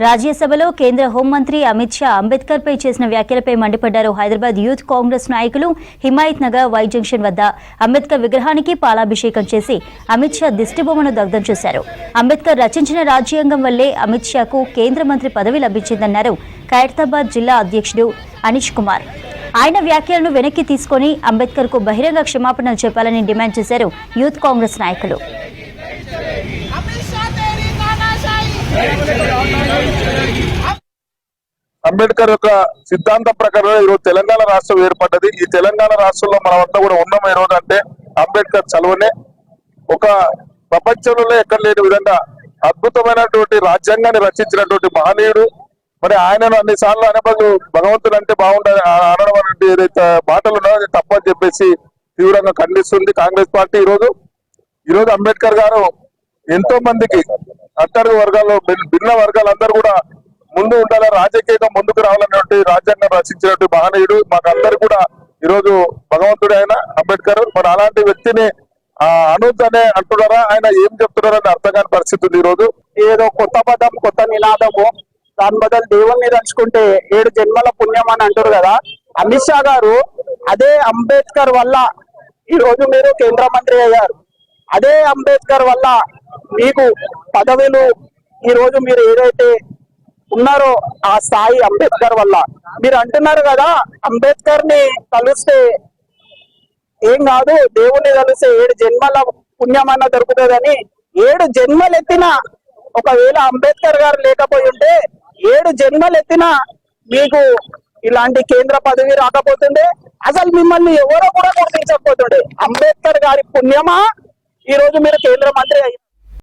రాజ్యసభలో కేంద్ర హోంమంత్రి అమిత్ షా అంబేద్కర్ పై చేసిన వ్యాఖ్యలపై మండిపడ్డారు. హైదరాబాద్ యూత్ కాంగ్రెస్ నాయకులు హిమాయత్ నగర్ వై జంక్షన్ వద్ద అంబేద్కర్ విగ్రహానికి పాలాభిషేకం చేసి అమిత్ షా దిష్టిబొమ్మను దగ్ధం చేశారు. అంబేద్కర్ రచించిన రాజ్యాంగం వల్లే అమిత్ షాకు కేంద్ర మంత్రి పదవి లభించిందన్నారు ఖైరతాబాద్ జిల్లా అధ్యక్షుడు అనీష్ కుమార్. ఆయన వ్యాఖ్యలను వెనక్కి తీసుకుని అంబేద్కర్ కు బహిరంగ క్షమాపణలు చెప్పాలని డిమాండ్ చేశారు యూత్ కాంగ్రెస్ నాయకులు. అంబేద్కర్ యొక్క సిద్ధాంత ప్రకారం ఈరోజు తెలంగాణ రాష్ట్రం ఏర్పడ్డది. ఈ తెలంగాణ రాష్ట్రంలో మనమంతా కూడా ఉన్నాం ఈ రోజు అంటే అంబేద్కర్ చలువనే. ఒక ప్రపంచంలో ఎక్కడ లేని విధంగా అద్భుతమైనటువంటి రాజ్యాంగాన్ని రచించినటువంటి మహనీయుడు. మరి ఆయనను అన్నిసార్లు అనేబదులు భగవంతుడు అంటే బాగుండదు అనడం అనేది ఏదైతే మాటలు ఉన్నాయో అది తప్పని చెప్పేసి తీవ్రంగా ఖండిస్తుంది కాంగ్రెస్ పార్టీ. ఈరోజు అంబేద్కర్ గారు ఎంతో మందికి అట్టడుగు వర్గాల్లో భిన్న వర్గాలందరూ కూడా ముందు ఉండాలని రాజకీయంగా ముందుకు రావాలన్నటువంటి రాజ్యాంగం రచించినటువంటి మహనీయుడు. మాకందరు కూడా ఈరోజు భగవంతుడు ఆయన అంబేద్కర్. మరి అలాంటి వ్యక్తిని అనూద్ అనే అంటున్నారా, ఆయన ఏం చెప్తున్నారని అర్థం కాని పరిస్థితి ఉంది. ఈరోజు ఏదో కొత్త పదం కొత్త నినాదము, దాని బదులు దేవుణ్ణి తలుచుకుంటే 7 జన్మల పుణ్యం అని అంటారు కదా. అమిత్ షా గారు అదే అంబేద్కర్ వల్ల ఈ రోజు మీరు కేంద్ర మంత్రి అయ్యారు. అదే అంబేద్కర్ వల్ల మీకు పదవులు ఈ రోజు మీరు ఏదైతే ఉన్నారో ఆ స్థాయి అంబేద్కర్ వల్ల. మీరు అంటున్నారు కదా అంబేద్కర్ ని కలిస్తే ఏం కాదు, దేవుణ్ణి కలిస్తే 7 జన్మల పుణ్యం అన్న దొరుకుతుందని. 7 జన్మలు ఎత్తినా ఒకవేళ అంబేద్కర్ గారు లేకపోయి ఉంటే 7 జన్మలు ఎత్తినా మీకు ఇలాంటి కేంద్ర పదవి రాకపోతుండే. అసలు మిమ్మల్ని ఎవరో కూడా గుర్తించకపోతుండే. అంబేద్కర్ గారి పుణ్యమా ఈ రోజు మీరు కేంద్ర మంత్రి అయ్యారు.